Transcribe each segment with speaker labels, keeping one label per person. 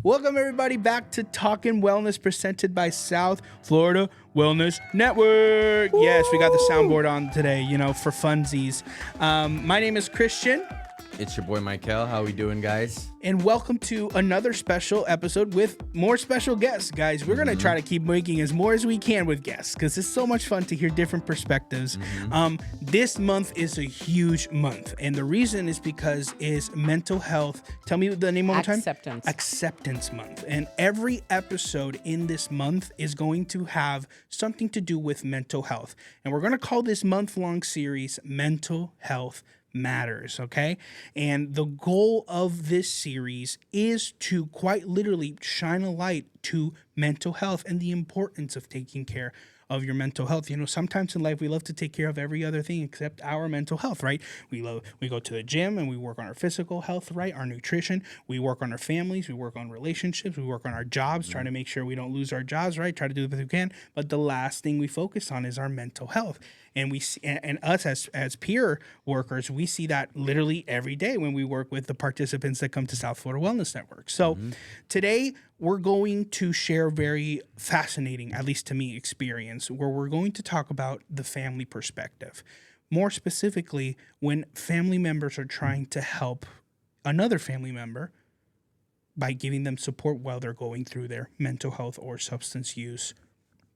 Speaker 1: Welcome everybody back to Talkin Wellness presented by South Florida Wellness Network. Woo! Yes, we got the soundboard on today, for funsies. My name is Christian.
Speaker 2: It's your boy Michael. How we doing, guys?
Speaker 1: And welcome to another special episode with more special guests, guys. We're going to try to keep making as more as we can with guests because it's so much fun to hear different perspectives. This month is a huge month. And the reason is because it's mental health. Tell me the name one more time. Acceptance Month. And every episode in this month is going to have something to do with mental health. And we're going to call this month-long series Mental Health Matters, okay? And the goal of this series is to quite literally shine a light to mental health and the importance of taking care of your mental health. Sometimes in life we love to take care of every other thing except our mental health, right? We go to the gym and we work on our physical health, right? Our nutrition, we work on our families, we work on relationships, we work on our jobs, trying to make sure we don't lose our jobs, right? Try to do the best we can. But the last thing we focus on is our mental health. And we see, and us as peer workers, we see that literally every day when we work with the participants that come to South Florida Wellness Network. So today we're going to share a very fascinating, at least to me, experience where we're going to talk about the family perspective. More specifically, when family members are trying to help another family member by giving them support while they're going through their mental health or substance use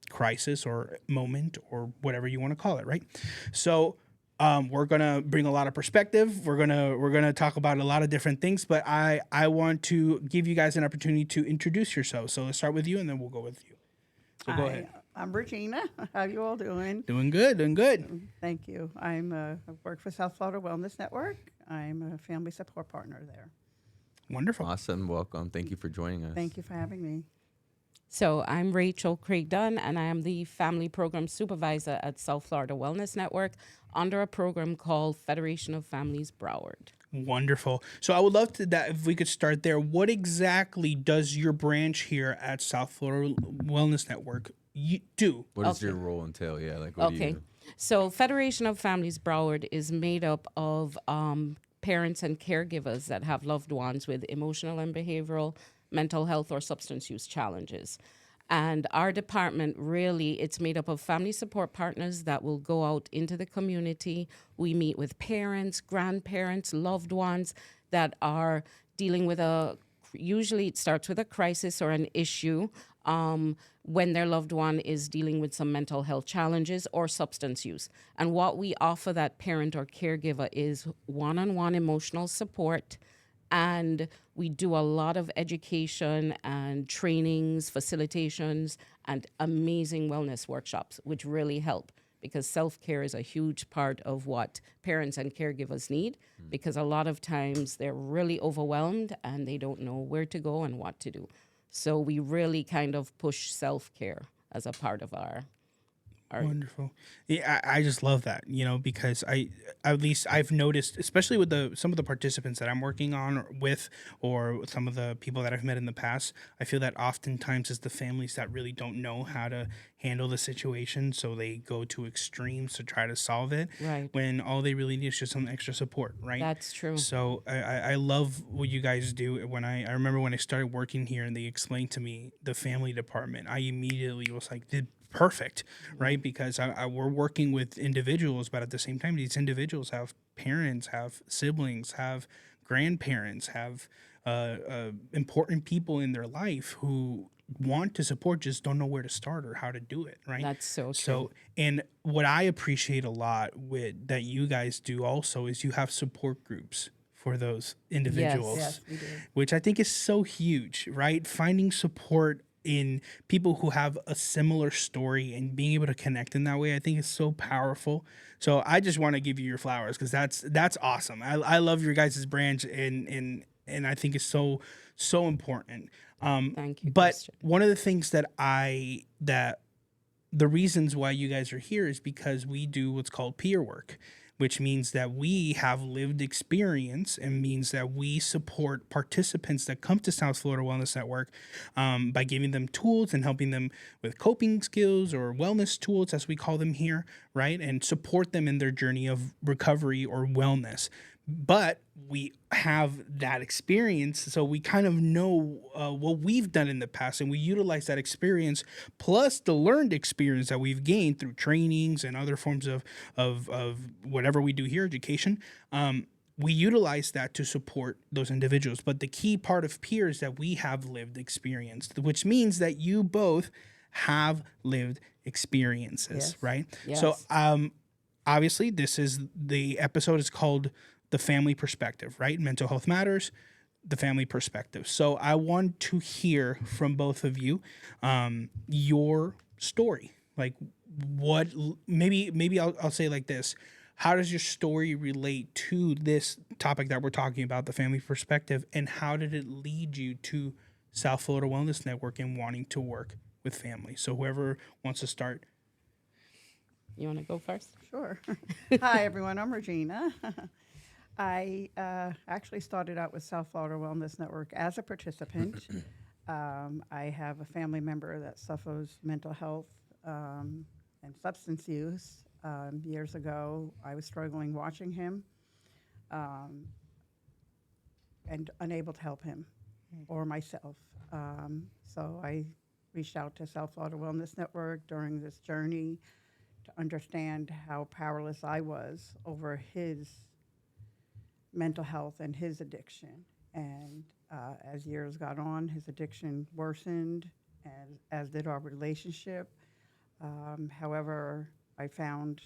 Speaker 1: crisis or moment or whatever you want to call it, right? So we're gonna bring a lot of perspective. We're gonna talk about a lot of different things, but I want to give you guys an opportunity to introduce yourselves. So let's start with you, and then we'll go with you. So go ahead.
Speaker 3: I'm Regina. How you all doing?
Speaker 1: Doing good.
Speaker 3: Thank you. I work for South Florida Wellness Network. I'm a family support partner there.
Speaker 1: Wonderful.
Speaker 2: Awesome. Welcome. Thank you for joining us.
Speaker 3: Thank you for having me.
Speaker 4: So I'm Rachael Dunn, and I am the Family Program Supervisor at South Florida Wellness Network under a program called Federation of Families Broward.
Speaker 1: Wonderful. So I would love to that if we could start there. What exactly does your branch here at South Florida Wellness Network do?
Speaker 2: What does your role entail? Yeah, what do you do?
Speaker 4: So Federation of Families Broward is made up of parents and caregivers that have loved ones with emotional and behavioral, mental health, or substance use challenges. And our department it's made up of family support partners that will go out into the community. We meet with parents, grandparents, loved ones that are dealing with usually it starts with a crisis or an issue when their loved one is dealing with some mental health challenges or substance use. And what we offer that parent or caregiver is one-on-one emotional support. And we do a lot of education and trainings, facilitations, and amazing wellness workshops, which really help because self-care is a huge part of what parents and caregivers need because a lot of times they're really overwhelmed and they don't know where to go and what to do. So we really kind of push self-care as a part of our
Speaker 1: Wonderful. Yeah, I just love that, because I've noticed, especially with some of the participants that I'm working on with, or some of the people that I've met in the past, I feel that oftentimes it's the families that really don't know how to handle the situation, so they go to extremes to try to solve it.
Speaker 4: Right.
Speaker 1: When all they really need is just some extra support, right?
Speaker 4: That's true.
Speaker 1: So I love what you guys do. I remember when I started working here and they explained to me the family department, I immediately was like, perfect, right? Because we're working with individuals, but at the same time, these individuals have parents, have siblings, have grandparents, have important people in their life who want to support, just don't know where to start or how to do it, right?
Speaker 4: That's so true.
Speaker 1: So, and what I appreciate a lot that you guys do also is you have support groups for those individuals,
Speaker 3: Yes, we do.
Speaker 1: which I think is so huge, right? Finding support in people who have a similar story and being able to connect in that way, I think is so powerful. So I just want to give you your flowers because that's awesome. I love your guys' branch and I think it's so important.
Speaker 4: Thank you.
Speaker 1: But
Speaker 4: Christian.
Speaker 1: one of the things that the reasons why you guys are here is because we do what's called peer work, which means that we have lived experience and means that we support participants that come to South Florida Wellness Network by giving them tools and helping them with coping skills or wellness tools, as we call them here, right? And support them in their journey of recovery or wellness. But we have that experience, so we kind of know what we've done in the past, and we utilize that experience plus the learned experience that we've gained through trainings and other forms of whatever we do here, education. We utilize that to support those individuals. But the key part of peer is that we have lived experience, which means that you both have lived experiences,
Speaker 3: Yes.
Speaker 1: right?
Speaker 4: Yes.
Speaker 1: So obviously the episode is called The Family Perspective, right? Mental Health Matters, the family perspective. So I want to hear from both of you your story. Like what, maybe I'll say it like this. How does your story relate to this topic that we're talking about, the family perspective, and how did it lead you to South Florida Wellness Network and wanting to work with families? So whoever wants to start.
Speaker 4: You want to go first?
Speaker 3: Sure. Hi, everyone. I'm Regina. I actually started out with South Florida Wellness Network as a participant. I have a family member that suffers mental health and substance use. Years ago, I was struggling watching him and unable to help him or myself. So I reached out to South Florida Wellness Network during this journey to understand how powerless I was over his mental health and his addiction. And as years got on, his addiction worsened, and as did our relationship. However, I found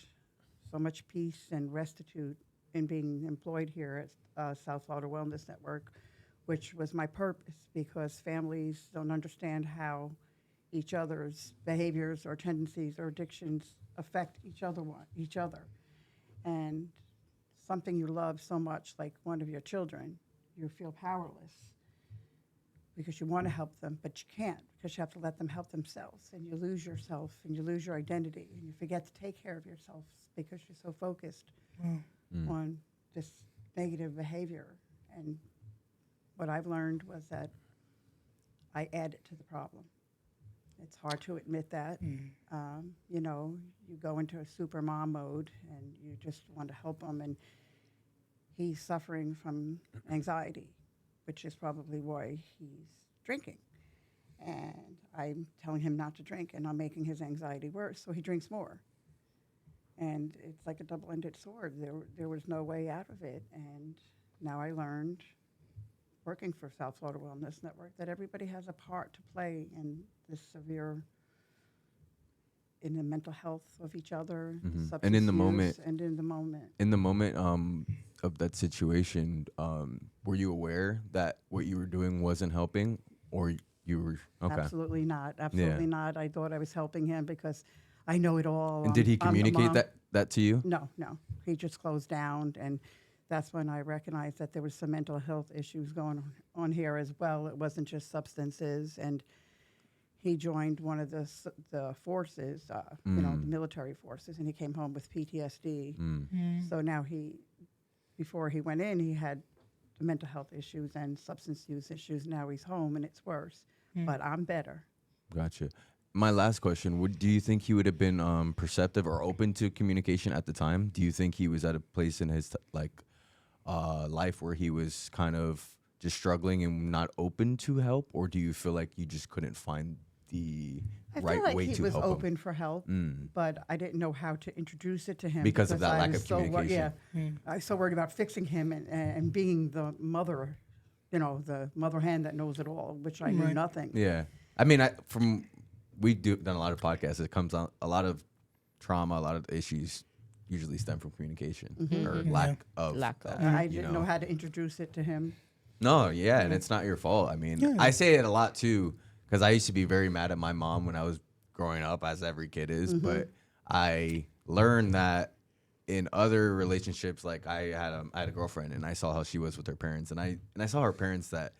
Speaker 3: so much peace and restitute in being employed here at South Florida Wellness Network, which was my purpose, because families don't understand how each other's behaviors or tendencies or addictions affect each other. And something you love so much, like one of your children, you feel powerless because you want to help them, but you can't, because you have to let them help themselves, and you lose yourself and you lose your identity, and you forget to take care of yourself because you're so focused on this negative behavior. And what I've learned was that I added to the problem. It's hard to admit that. You know, you go into a super mom mode and you just want to help him, and he's suffering from anxiety, which is probably why he's drinking. And I'm telling him not to drink, and I'm making his anxiety worse, so he drinks more. And it's like a double-ended sword. There was no way out of it. And now I learned, working for South Florida Wellness Network, that everybody has a part to play in this severe, in the mental health of each other,
Speaker 2: And in the
Speaker 3: substance
Speaker 2: moment,
Speaker 3: use, and in the moment.
Speaker 2: in the moment of that situation, were you aware that what you were doing wasn't helping, or you were okay?
Speaker 3: Absolutely not. Absolutely
Speaker 2: Yeah.
Speaker 3: not. I thought I was helping him because I know it all.
Speaker 2: And did he
Speaker 3: I'm the
Speaker 2: communicate
Speaker 3: mom.
Speaker 2: that to you?
Speaker 3: No. He just closed down, and that's when I recognized that there was some mental health issues going on here as well. It wasn't just substances, and he joined one of the forces, you know, the military forces, and he came home with PTSD. So now before he went in, he had the mental health issues and substance use issues. Now he's home, and it's worse. But I'm better.
Speaker 2: Gotcha. My last question: do you think he would have been perceptive or open to communication at the time? Do you think he was at a place in his life where he was kind of just struggling and not open to help, or do you feel like you just couldn't find the right
Speaker 3: feel like
Speaker 2: way
Speaker 3: he
Speaker 2: to
Speaker 3: was
Speaker 2: help
Speaker 3: open
Speaker 2: him?
Speaker 3: for help, but I didn't know how to introduce it to him
Speaker 2: Because of that
Speaker 3: I
Speaker 2: lack
Speaker 3: was
Speaker 2: of
Speaker 3: so
Speaker 2: communication.
Speaker 3: I was so worried about fixing him and being the mother, you know, the mother hen that knows it all, which I knew nothing.
Speaker 2: Yeah, I mean, we've done a lot of podcasts. It comes out a lot of trauma, a lot of issues usually stem from communication or lack of. that,
Speaker 3: I didn't know how to introduce it to him.
Speaker 2: No, yeah, and it's not your fault. I mean, I say it a lot too, because I used to be very mad at my mom when I was growing up, as every kid is. But I learned that in other relationships, like I had a girlfriend, and I saw how she was with her parents, and I saw her parents that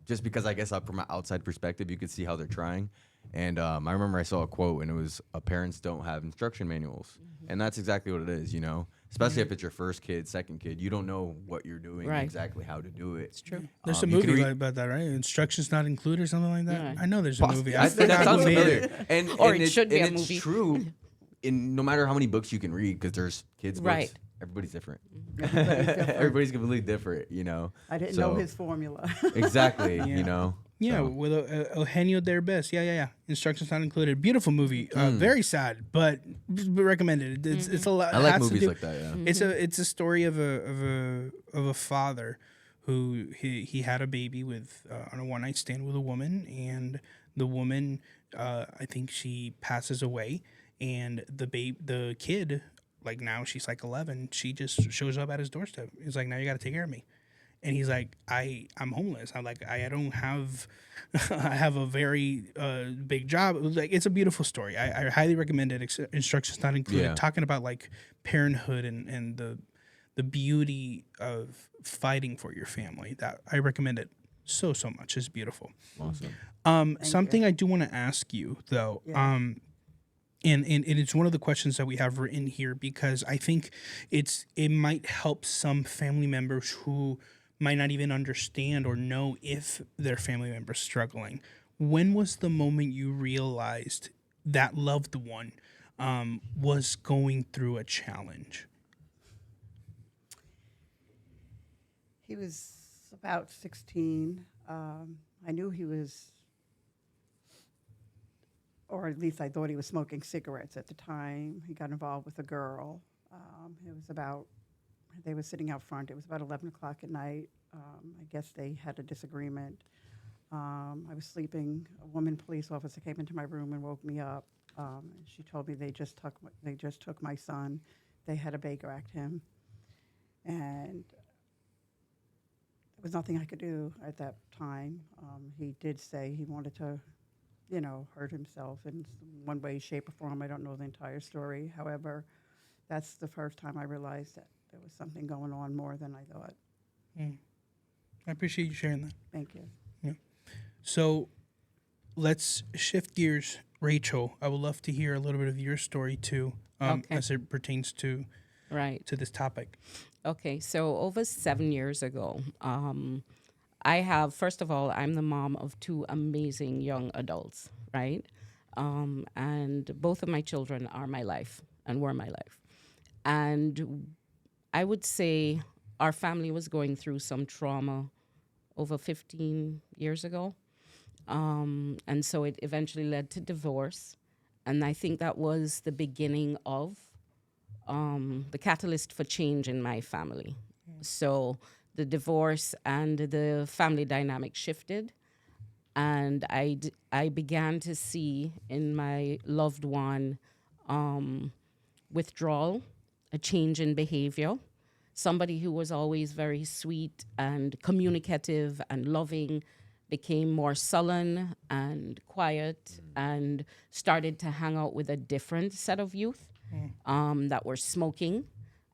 Speaker 2: just because I guess from an outside perspective, you could see how they're trying. And I remember I saw a quote, and it was, "Parents don't have instruction manuals," and that's exactly what it is, you know. Especially if it's your first kid, second kid, you don't know what you're doing, exactly how to do it. It's
Speaker 4: true.
Speaker 1: There's a movie about that, right? Instructions not included or something like that.
Speaker 4: Yeah.
Speaker 1: I know there's a movie. I
Speaker 2: That sounds familiar. And
Speaker 4: Or it should be a
Speaker 2: it's
Speaker 4: movie.
Speaker 2: true. No matter how many books you can read, because there's kids' books everybody's different.
Speaker 3: Everybody's different.
Speaker 2: Everybody's completely different, you know.
Speaker 3: I didn't
Speaker 2: So-
Speaker 3: know his formula.
Speaker 2: Exactly,
Speaker 1: Yeah.
Speaker 2: you know.
Speaker 1: Yeah,
Speaker 2: So-
Speaker 1: with Eugenio their best. Yeah. Instructions not included. Beautiful movie. Very sad, but recommended. It's a lot.
Speaker 2: I
Speaker 1: it
Speaker 2: like
Speaker 1: has to
Speaker 2: movies
Speaker 1: do-
Speaker 2: like that. Yeah.
Speaker 1: It's a story of a father who he had a baby with on a one night stand with a woman, and the woman I think she passes away, and the kid, like, now she's like 11, she just shows up at his doorstep. He's like, now you got to take care of me. And he's like, I'm homeless. I'm like, I don't have, I have a very big job. It was like, it's a beautiful story. I highly recommend it. Instructions not included.
Speaker 2: Yeah.
Speaker 1: Talking about like parenthood and the beauty of fighting for your family. That I recommend it so much. It's beautiful.
Speaker 2: Awesome.
Speaker 1: Something I do want to ask you though.
Speaker 3: Yeah.
Speaker 1: And it's one of the questions that we have written here, because I think it might help some family members who might not even understand or know if their family member's struggling. When was the moment you realized that loved one was going through a challenge?
Speaker 3: He was about 16. I knew he was, or at least I thought he was smoking cigarettes at the time. He got involved with a girl. It was about, they were sitting out front. It was about 11 o'clock at night. I guess they had a disagreement. I was sleeping. A woman police officer came into my room and woke me up. She told me they just took my son. They had to Baker Act him. And there was nothing I could do at that time. He did say he wanted to, hurt himself in one way, shape, or form. I don't know the entire story. However, that's the first time I realized that there was something going on more than I thought.
Speaker 1: I appreciate you sharing that.
Speaker 3: Thank you.
Speaker 1: So let's shift gears. Rachel, I would love to hear a little bit of your story too,
Speaker 4: Okay.
Speaker 1: as it pertains to
Speaker 4: Right.
Speaker 1: this topic.
Speaker 4: Okay, so over 7 years ago, first of all, I'm the mom of 2 amazing young adults, right? And both of my children are my life and were my life. And I would say our family was going through some trauma over 15 years ago. And so it eventually led to divorce. And I think that was the beginning of the catalyst for change in my family. So the divorce and the family dynamic shifted, and I began to see in my loved one withdrawal, a change in behavior. Somebody who was always very sweet and communicative and loving became more sullen and quiet and started to hang out with a different set of youth that were smoking.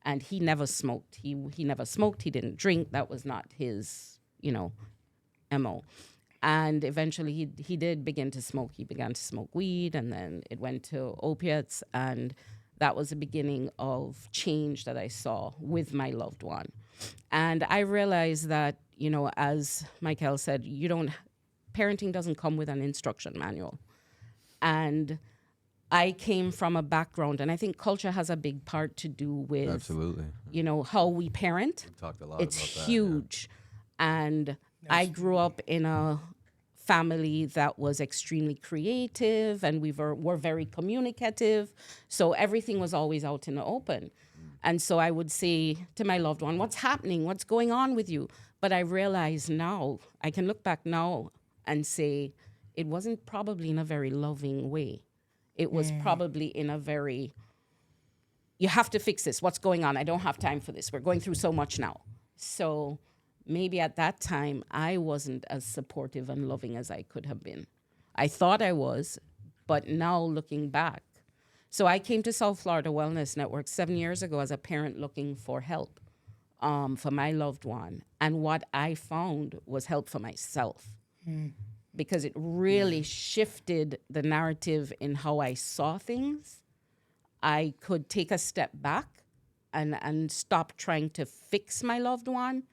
Speaker 4: And he never smoked. He never smoked. He didn't drink. That was not his, MO. And eventually he did begin to smoke. He began to smoke weed, and then it went to opiates. And that was the beginning of change that I saw with my loved one. And I realized that, as Michael said, parenting doesn't come with an instruction manual. And I came from a background, and I think culture has a big part to do with,
Speaker 2: Absolutely.
Speaker 4: How we parent.
Speaker 2: We talked a lot
Speaker 4: It's
Speaker 2: about that.
Speaker 4: huge. And I grew up in a family that was extremely creative, and we were very communicative. So everything was always out in the open. And so I would say to my loved one, what's happening? What's going on with you? But I realize now, I can look back now and say, it wasn't probably in a very loving way. It was probably in a very, you have to fix this. What's going on? I don't have time for this. We're going through so much now. So maybe at that time, I wasn't as supportive and loving as I could have been. I thought I was, but now looking back. So I came to South Florida Wellness Network 7 years ago as a parent looking for help for my loved one. And what I found was help for myself. Because it really shifted the narrative in how I saw things. I could take a step back and stop trying to fix my loved one,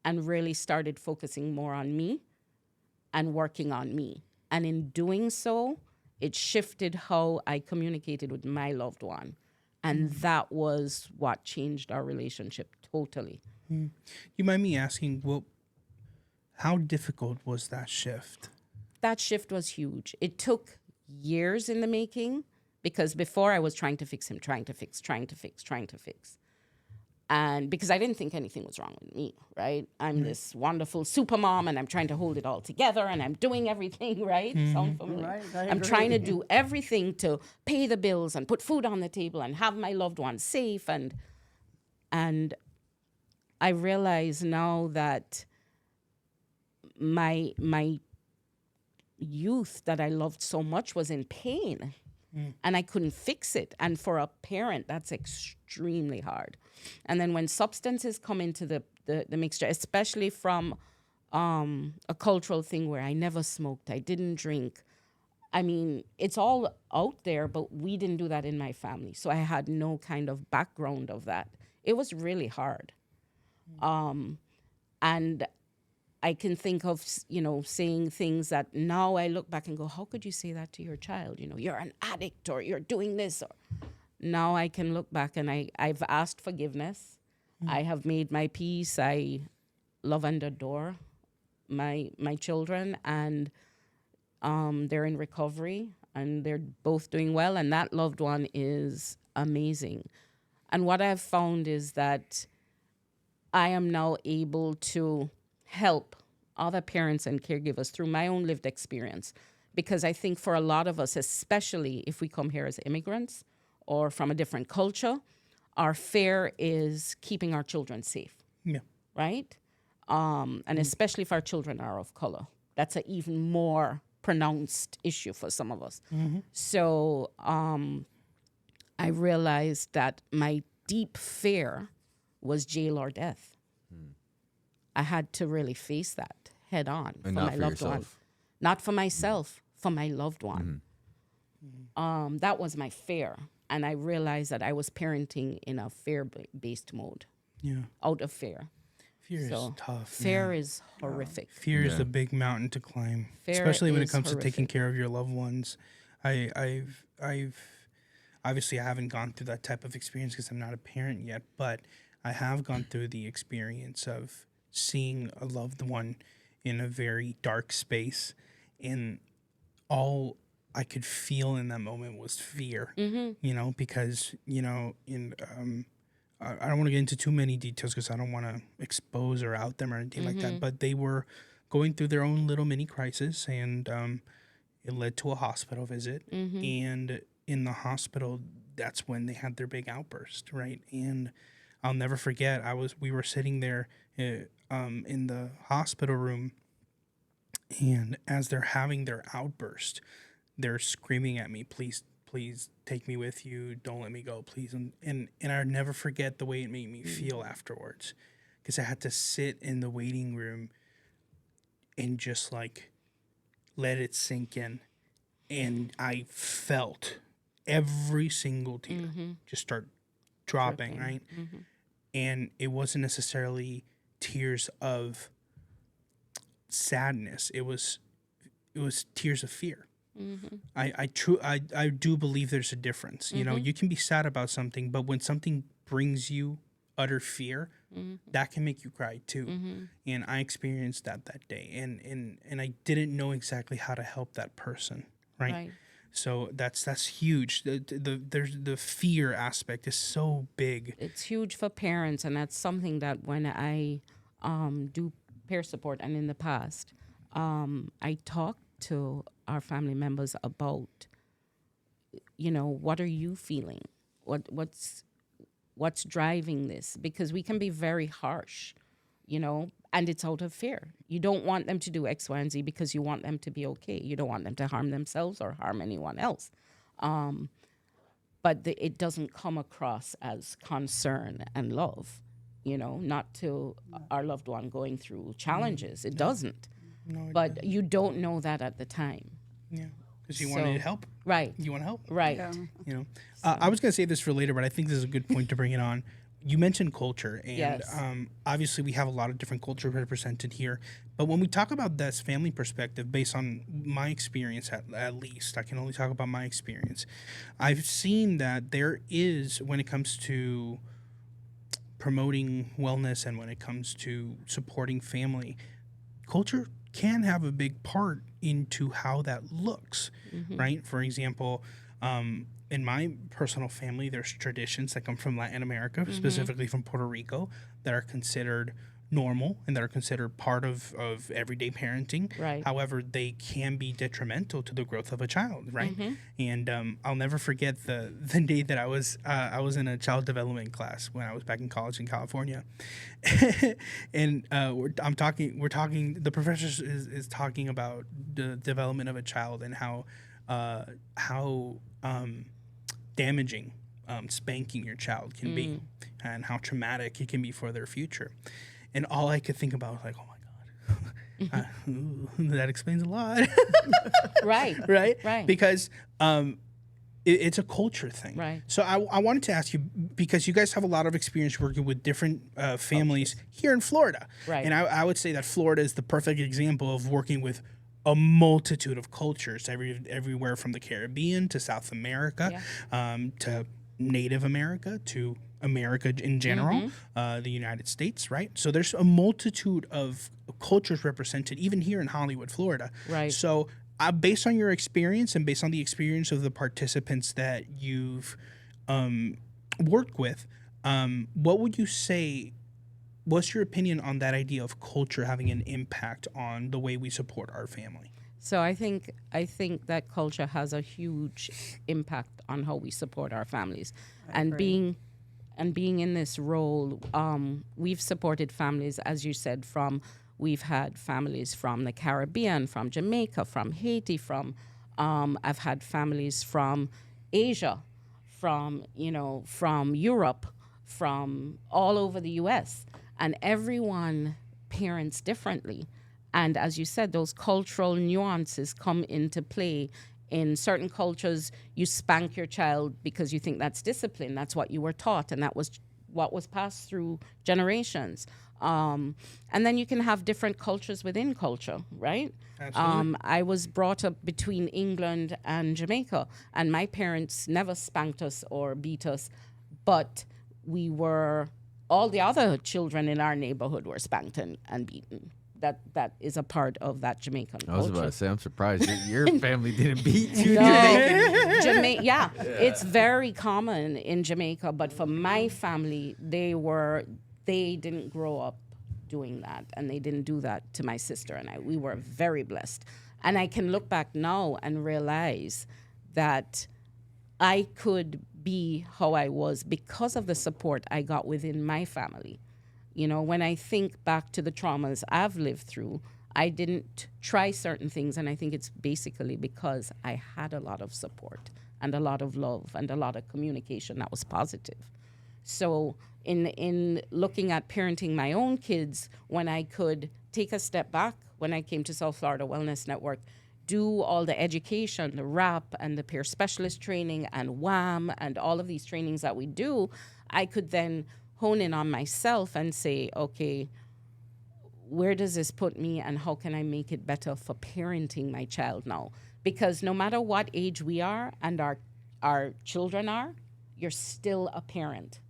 Speaker 4: and really started focusing more on me and working on me. And in doing so, it shifted how I communicated with my loved one And that was what changed our relationship totally.
Speaker 1: You mind me asking, how difficult was that shift?
Speaker 4: That shift was huge. It took years in the making because before I was trying to fix him, trying to fix. And because I didn't think anything was wrong with me, right? I'm this wonderful super mom and I'm trying to hold it all together and I'm doing everything, right? Sound familiar?
Speaker 3: Right, I
Speaker 4: I'm
Speaker 3: agree.
Speaker 4: trying to do everything to pay the bills and put food on the table and have my loved ones safe. And I realize now that my youth that I loved so much was in pain and I couldn't fix it. And for a parent, that's extremely hard. And then when substances come into the mixture, especially from a cultural thing where I never smoked, I didn't drink. I mean, it's all out there, but we didn't do that in my family. So I had no kind of background of that. It was really hard. And I can think of, saying things that now I look back and go, how could you say that to your child? You're an addict or you're doing this. Or now I can look back and I've asked forgiveness. I have made my peace. I love and adore my children, and they're in recovery and they're both doing well. And that loved one is amazing. And what I've found is that I am now able to help other parents and caregivers through my own lived experience. Because I think for a lot of us, especially if we come here as immigrants or from a different culture, our fear is keeping our children safe.
Speaker 1: Yeah.
Speaker 4: Right? And especially if our children are of color. That's an even more pronounced issue for some of us. So I realized that my deep fear was jail or death. I had to really face that head on
Speaker 2: And
Speaker 4: for
Speaker 2: not
Speaker 4: my
Speaker 2: for
Speaker 4: loved one.
Speaker 2: yourself.
Speaker 4: Not for myself, for my loved one. That was my fear. And I realized that I was parenting in a fear-based mode,
Speaker 1: Yeah.
Speaker 4: out of fear.
Speaker 1: Fear is
Speaker 4: So
Speaker 1: tough.
Speaker 4: fear
Speaker 1: man.
Speaker 4: is horrific.
Speaker 1: Fear is
Speaker 2: Yeah.
Speaker 1: the big mountain to climb,
Speaker 4: Fear
Speaker 1: especially when it
Speaker 4: is
Speaker 1: comes to taking
Speaker 4: horrific.
Speaker 1: care of your loved ones. I've obviously I haven't gone through that type of experience because I'm not a parent yet, but I have gone through the experience of seeing a loved one in a very dark space, and all I could feel in that moment was fear. Because I don't want to get into too many details because I don't want to expose or out them or anything like that. But they were going through their own little mini crisis, and it led to a hospital visit. And in the hospital, that's when they had their big outburst, right? And I'll never forget. We were sitting there in the hospital room, and as they're having their outburst, they're screaming at me, please take me with you. Don't let me go, please. And I'll never forget the way it made me feel afterwards, because I had to sit in the waiting room and just like let it sink in. And I felt every single tear just start dropping, right? And it wasn't necessarily tears of sadness. It was tears of fear. I do believe there's a difference. You can be sad about something, but when something brings you utter fear, that can make you cry too. And I experienced that day, and I didn't know exactly how to help that person, right? So that's huge. There's the fear aspect is so big.
Speaker 4: It's huge for parents, and that's something that when I do peer support and in the past, I talk to our family members about, what are you feeling? What's driving this? Because we can be very harsh, and it's out of fear. You don't want them to do X, Y, and Z because you want them to be okay. You don't want them to harm themselves or harm anyone else. But it doesn't come across as concern and love, not to our loved one going through challenges. It doesn't.
Speaker 1: No,
Speaker 4: But you don't know that at the time.
Speaker 1: yeah, because you wanted to help.
Speaker 4: Right.
Speaker 1: You want to help.
Speaker 4: Right.
Speaker 3: Yeah.
Speaker 1: I was going to say this for later, but I think this is a good point to bring it on. you mentioned culture, and
Speaker 4: Yes.
Speaker 1: obviously we have a lot of different cultures represented here. But when we talk about this family perspective, based on my experience, at least, I can only talk about my experience. I've seen that there is, when it comes to promoting wellness and when it comes to supporting family, culture can have a big part into how that looks, right? For example, in my personal family, there's traditions that come from Latin America, specifically from Puerto Rico, that are considered normal and that are considered part of everyday parenting.
Speaker 4: Right.
Speaker 1: However, they can be detrimental to the growth of a child, right? And I'll never forget the day that I was in a child development class when I was back in college in California, and we're talking. The professor is talking about the development of a child and how damaging spanking your child can be, and how traumatic it can be for their future. And all I could think about was like, oh my God, that explains a lot.
Speaker 4: Right.
Speaker 1: Right? Because it's a culture thing.
Speaker 4: Right.
Speaker 1: So I wanted to ask you, because you guys have a lot of experience working with different families here in Florida.
Speaker 4: Right.
Speaker 1: And I would say that Florida is the perfect example of working with a multitude of cultures, everywhere from the Caribbean to South America, to Native America, to America in general, the United States, right? So there's a multitude of cultures represented, even here in Hollywood, Florida.
Speaker 4: Right.
Speaker 1: So based on your experience and based on the experience of the participants that you've worked with, what would you say? What's your opinion on that idea of culture having an impact on the way we support our family?
Speaker 4: So I think that culture has a huge impact on how we support our families, and being in this role, we've supported families, as you said, we've had families from the Caribbean, from Jamaica, from Haiti, I've had families from Asia, from Europe, from all over the U.S., and everyone parents differently. And as you said, those cultural nuances come into play. In certain cultures, you spank your child because you think that's discipline. That's what you were taught, and that was what was passed through generations. And then you can have different cultures within culture, right?
Speaker 1: Absolutely.
Speaker 4: I was brought up between England and Jamaica, and my parents never spanked us or beat us, but all the other children in our neighborhood were spanked and beaten. That is a part of that Jamaican culture.
Speaker 2: I was about to say, I'm surprised your family didn't beat you.
Speaker 4: No. Yeah, it's very common in Jamaica, but for my family, they didn't grow up doing that, and they didn't do that to my sister and I. We were very blessed. And I can look back now and realize that I could be how I was because of the support I got within my family. You know, when I think back to the traumas I've lived through, I didn't try certain things, and I think it's basically because I had a lot of support and a lot of love and a lot of communication that was positive. So in looking at parenting my own kids, when I could take a step back, when I came to South Florida Wellness Network, do all the education, the RAP and the peer specialist training and WAM and all of these trainings that we do, I could then hone in on myself and say, okay, where does this put me and how can I make it better for parenting my child now? Because no matter what age we are and our children are, you're still a parent.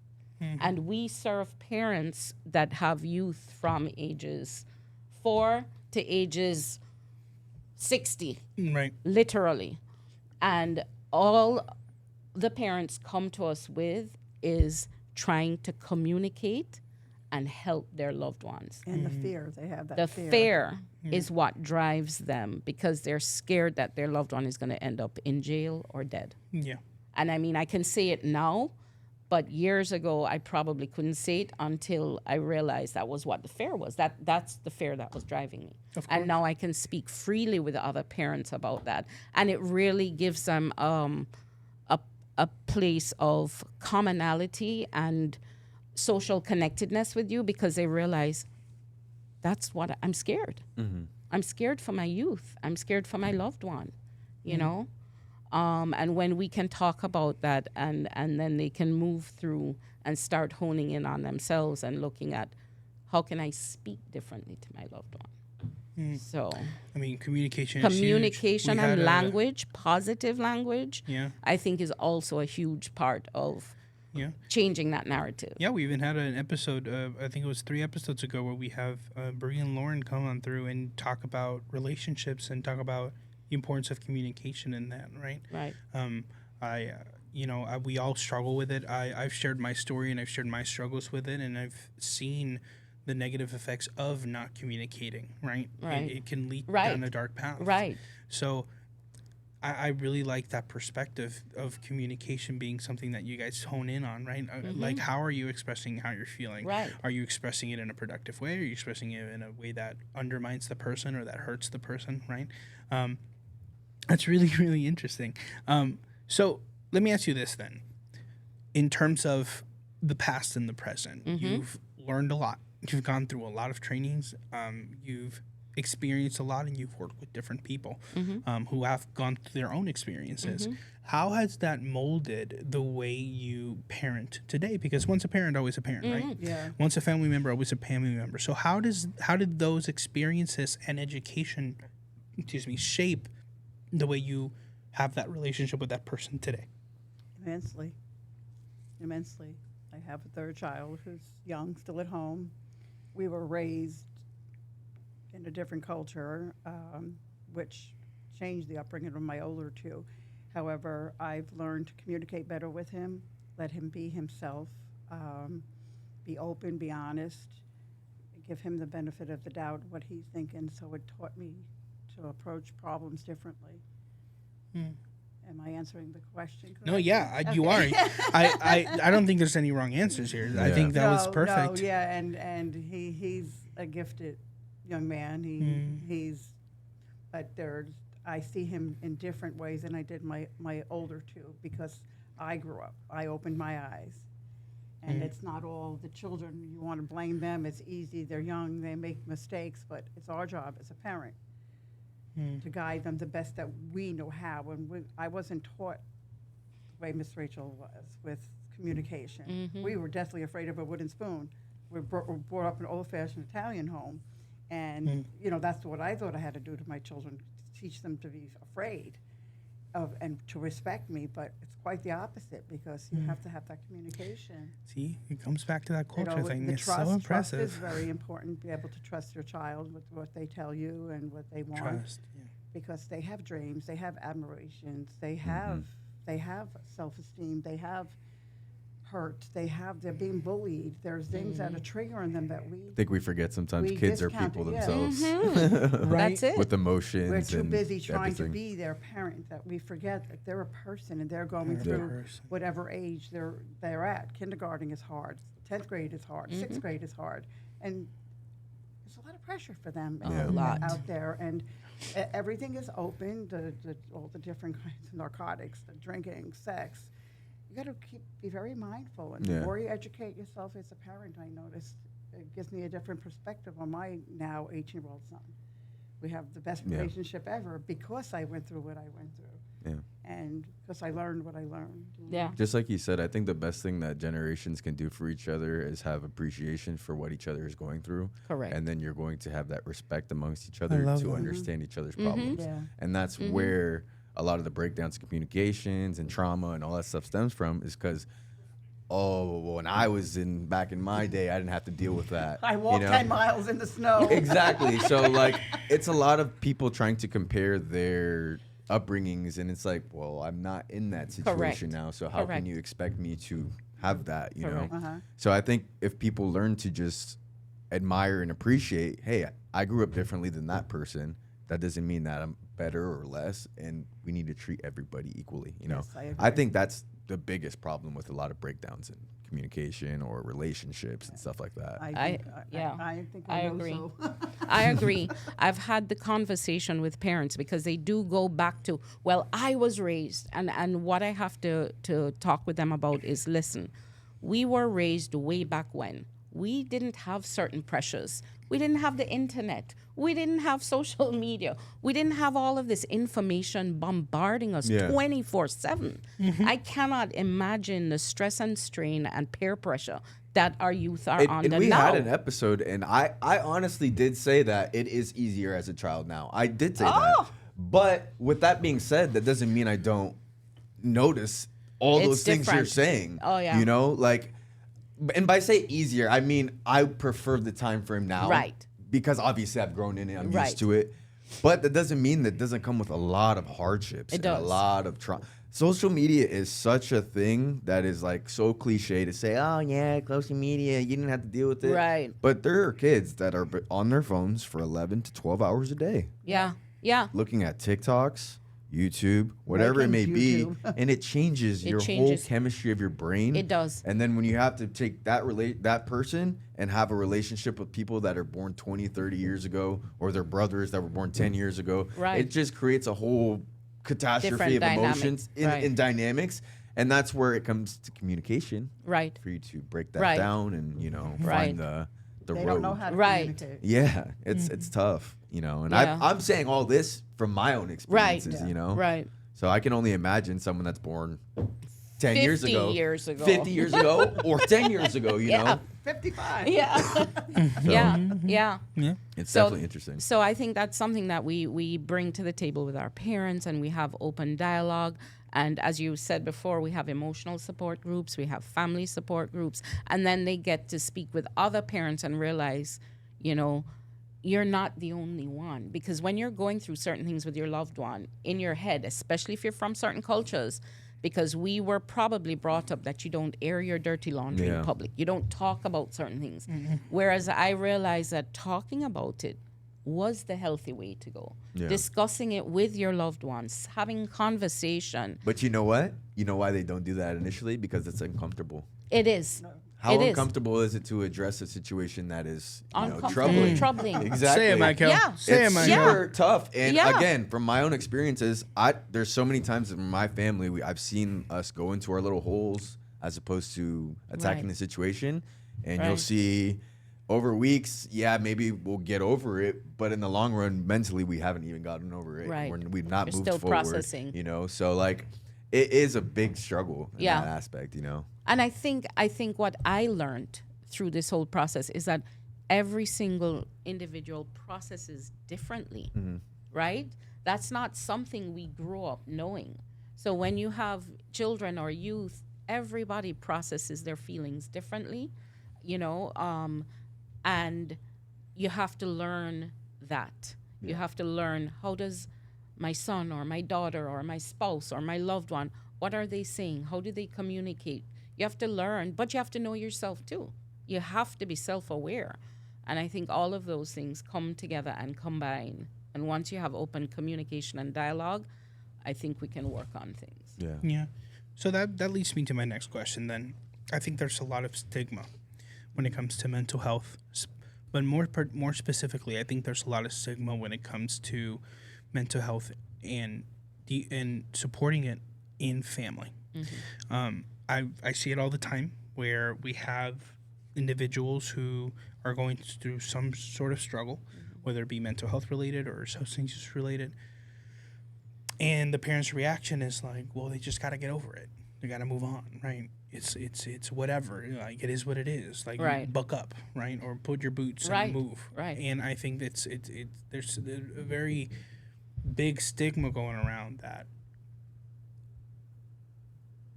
Speaker 4: And we serve parents that have youth from ages 4 to ages 60,
Speaker 1: Right.
Speaker 4: literally. And all the parents come to us with is trying to communicate and help their loved ones.
Speaker 3: And the fear, they have that
Speaker 4: The
Speaker 3: fear.
Speaker 4: fear is what drives them because they're scared that their loved one is going to end up in jail or dead.
Speaker 1: Yeah.
Speaker 4: And I mean, I can say it now, but years ago, I probably couldn't say it until I realized that was what the fear was. That's the fear that was driving me. And now I can speak freely with other parents about that. And it really gives them a place of commonality and social connectedness with you because they realize that's what I'm scared. I'm scared for my youth. I'm scared for my loved one, you know? And when we can talk about that and then they can move through and start honing in on themselves and looking at how can I speak differently to my loved one. So,
Speaker 1: I mean, communication is huge.
Speaker 4: communication
Speaker 1: We had
Speaker 4: and
Speaker 1: a-
Speaker 4: language, positive language,
Speaker 1: Yeah.
Speaker 4: I think is also a huge part of
Speaker 1: Yeah.
Speaker 4: changing that narrative.
Speaker 1: Yeah, we even had an episode, I think it was 3 episodes ago, where we have Brie and Lauren come on through and talk about relationships and talk about the importance of communication in that, right?
Speaker 4: Right.
Speaker 1: We all struggle with it. I've shared my story and I've shared my struggles with it, and I've seen the negative effects of not communicating, right?
Speaker 4: Right.
Speaker 1: It can lead
Speaker 4: Right.
Speaker 1: down a dark path.
Speaker 4: Right.
Speaker 1: So I really like that perspective of communication being something that you guys hone in on, right? Like, how are you expressing how you're feeling?
Speaker 4: Right.
Speaker 1: Are you expressing it in a productive way? Are you expressing it in a way that undermines the person or that hurts the person, right? That's really, really interesting. So let me ask you this then. In terms of the past and the present, you've learned a lot. You've gone through a lot of trainings. You've experienced a lot, and you've worked with different people who have gone through their own experiences. How has that molded the way you parent today? Because once a parent, always a parent, right?
Speaker 3: Yeah.
Speaker 1: Once a family member, always a family member. So how did those experiences and education, shape the way you have that relationship with that person today?
Speaker 3: Immensely. I have a third child who's young, still at home. We were raised in a different culture, which changed the upbringing of my older two. However, I've learned to communicate better with him, let him be himself, be open, be honest, give him the benefit of the doubt, what he's thinking. So it taught me to approach problems differently. Am I answering the question correctly?
Speaker 1: No, yeah, you are. I don't think there's any wrong answers here. I think that was perfect.
Speaker 3: No, yeah, and he's a gifted young man. But I see him in different ways than I did my older two, because I grew up. I opened my eyes. And it's not all the children, you want to blame them. It's easy, they're young, they make mistakes, but it's our job as a parent to guide them the best that we know how. And I wasn't taught the way Miss Rachel was with communication. We were deathly afraid of a wooden spoon. We were brought up in an old-fashioned Italian home, and that's what I thought I had to do to my children, to teach them to be afraid of and to respect me. But it's quite the opposite, because you have to have that communication.
Speaker 1: See, it comes back to that culture thing.
Speaker 3: The
Speaker 1: It's
Speaker 3: trust,
Speaker 1: so impressive.
Speaker 3: Trust is very important. Be able to trust your child with what they tell you and what they want,
Speaker 1: Trust.
Speaker 3: because they have dreams, they have admirations, they have self-esteem, they have hurt, they're being bullied. There's things that are triggering them that
Speaker 2: I think we forget sometimes
Speaker 3: we
Speaker 2: kids are
Speaker 3: discount
Speaker 2: people
Speaker 3: it, yeah.
Speaker 2: themselves
Speaker 1: Right.
Speaker 4: That's it.
Speaker 2: with emotions.
Speaker 3: we're too
Speaker 2: and
Speaker 3: busy trying
Speaker 2: everything.
Speaker 3: to be their parent that we forget that they're a person and they're going
Speaker 1: They're a
Speaker 3: through
Speaker 1: person.
Speaker 3: whatever age they're at. Kindergarten is hard, 10th grade is hard, 6th grade is hard, and there's a lot of pressure for them
Speaker 4: A lot.
Speaker 3: out there. And everything is open, all the different kinds of narcotics, the drinking, sex. You got to be very mindful, and the more you educate yourself as a parent, I noticed it gives me a different perspective on my now 18-year-old son. We have the best relationship ever because I went through what I went through, and because I learned what I learned.
Speaker 4: Yeah.
Speaker 2: Just like you said, I think the best thing that generations can do for each other is have appreciation for what each other is going through.
Speaker 4: Correct.
Speaker 2: And then you're going to have that respect amongst each other
Speaker 1: love
Speaker 2: to
Speaker 1: that.
Speaker 2: understand each other's problems.
Speaker 3: Yeah.
Speaker 2: And that's where a lot of the breakdowns in communications and trauma and all that stuff stems from, is because, when I was back in my day, I didn't have to deal with that.
Speaker 3: I walked 10 miles in the snow.
Speaker 2: Exactly. So, like, it's a lot of people trying to compare their upbringings, and it's like, well, I'm not in that situation now, so how
Speaker 4: Correct.
Speaker 2: can you expect me to have that, you
Speaker 4: Correct.
Speaker 2: know? So I think if people learn to just admire and appreciate, hey, I grew up differently than that person, that doesn't mean that I'm better or less, and we need to treat everybody equally, you know?
Speaker 3: Yes, I
Speaker 2: I
Speaker 3: agree.
Speaker 2: think that's the biggest problem with a lot of breakdowns in communication or relationships and stuff like that.
Speaker 3: I think I know
Speaker 4: agree.
Speaker 3: so.
Speaker 4: I agree. I've had the conversation with parents because they do go back to, well, I was raised, and what I have to talk with them about is, listen, we were raised way back when. We didn't have certain pressures. We didn't have the internet. We didn't have social media. We didn't have all of this information bombarding us 24/7. I cannot imagine the stress and strain and peer pressure that our youth are under
Speaker 2: and we
Speaker 4: now.
Speaker 2: had an episode, and I honestly did say that it is easier as a child now. I did say that. But with that being said, that doesn't mean I don't notice all
Speaker 4: It's
Speaker 2: those things you're
Speaker 4: different.
Speaker 2: saying.
Speaker 4: Oh, yeah.
Speaker 2: You know, like, and by say easier, I mean I prefer the time frame now.
Speaker 4: Right.
Speaker 2: Because obviously I've grown in it, I'm
Speaker 4: Right.
Speaker 2: used to it. But that doesn't mean that doesn't come with a lot of hardships.
Speaker 4: It
Speaker 2: and a
Speaker 4: does.
Speaker 2: lot of trauma. Social media is such a thing that is like so cliche to say, oh yeah, social media, you didn't have to deal with it.
Speaker 4: Right.
Speaker 2: But there are kids that are on their phones for 11 to 12 hours a day,
Speaker 4: Yeah. Yeah.
Speaker 2: looking at TikToks, YouTube, whatever it may
Speaker 3: Rankings,
Speaker 2: be,
Speaker 3: YouTube.
Speaker 2: and it changes
Speaker 4: It
Speaker 2: your
Speaker 4: changes.
Speaker 2: whole chemistry of your brain.
Speaker 4: It does.
Speaker 2: And then when you have to take that person and have a relationship with people that are born 20, 30 years ago, or their brothers that were born 10 years ago,
Speaker 4: Right.
Speaker 2: it just creates a whole catastrophe
Speaker 4: Different
Speaker 2: of
Speaker 4: dynamic.
Speaker 2: emotions
Speaker 4: Right.
Speaker 2: in dynamics. And that's where it comes to communication,
Speaker 4: Right.
Speaker 2: for you to break that
Speaker 4: Right.
Speaker 2: down and, you know,
Speaker 4: Right.
Speaker 2: find the
Speaker 3: They
Speaker 2: road.
Speaker 3: don't know how to
Speaker 4: Right.
Speaker 3: communicate.
Speaker 2: Yeah, it's tough, you know. And
Speaker 4: Yeah.
Speaker 2: I'm saying all this from my own experiences, you know.
Speaker 4: Right.
Speaker 2: So I can only imagine someone that's born 10 years
Speaker 4: 50
Speaker 2: ago,
Speaker 4: years ago.
Speaker 2: 50 years ago, or 10 years ago, you
Speaker 4: Yeah.
Speaker 2: know.
Speaker 3: 55.
Speaker 4: Yeah. Yeah. Yeah.
Speaker 1: Yeah.
Speaker 2: It's
Speaker 4: So-
Speaker 2: definitely interesting.
Speaker 4: So I think that's something that we bring to the table with our parents, and we have open dialogue. And as you said before, we have emotional support groups, we have family support groups, and then they get to speak with other parents and realize, you know, you're not the only one. Because when you're going through certain things with your loved one, in your head, especially if you're from certain cultures, because we were probably brought up that you don't air your dirty laundry
Speaker 2: Yeah.
Speaker 4: in public. You don't talk about certain things. Whereas I realized that talking about it was the healthy way to go.
Speaker 2: Yeah.
Speaker 4: Discussing it with your loved ones, having conversation.
Speaker 2: But you know what? You know why they don't do that initially? Because it's uncomfortable.
Speaker 4: It is.
Speaker 2: How
Speaker 4: It is.
Speaker 2: uncomfortable is it to address a situation that is, you know,
Speaker 4: Uncomfortable,
Speaker 2: troubling?
Speaker 4: troubling.
Speaker 2: Exactly.
Speaker 1: Say it, Michael.
Speaker 4: Yeah.
Speaker 1: Say it,
Speaker 2: It's
Speaker 1: Michael.
Speaker 2: super tough. And
Speaker 4: Yeah.
Speaker 2: again, from my own experiences, there's so many times in my family I've seen us go into our little holes as opposed to attacking
Speaker 4: Right.
Speaker 2: the situation. And you'll
Speaker 4: Right.
Speaker 2: see over weeks, yeah, maybe we'll get over it, but in the long run, mentally, we haven't even gotten over it.
Speaker 4: Right.
Speaker 2: We've not
Speaker 4: You're
Speaker 2: moved
Speaker 4: still
Speaker 2: forward.
Speaker 4: processing.
Speaker 2: You know, so like it is a big struggle in
Speaker 4: Yeah.
Speaker 2: that aspect. You know.
Speaker 4: And I think what I learned through this whole process is that every single individual processes differently, right? That's not something we grew up knowing. So when you have children or youth, everybody processes their feelings differently, you know, and you have to learn that. You have to learn, how does my son or my daughter or my spouse or my loved one, what are they saying? How do they communicate? You have to learn, but you have to know yourself too. You have to be self-aware. And I think all of those things come together and combine. And once you have open communication and dialogue, I think we can work on things.
Speaker 2: Yeah.
Speaker 1: Yeah. So that leads me to my next question then. I think there's a lot of stigma when it comes to mental health. But more specifically, I think there's a lot of stigma when it comes to mental health and supporting it in family. I see it all the time where we have individuals who are going through some sort of struggle, whether it be mental health related or substance use related. And the parents' reaction is like, well, they just got to get over it. They got to move on, right? It's whatever. Like, it is what it is. Like,
Speaker 4: Right.
Speaker 1: buck up, right? Or put your boots
Speaker 4: Right,
Speaker 1: and move.
Speaker 4: right.
Speaker 1: And I think there's a very big stigma going around that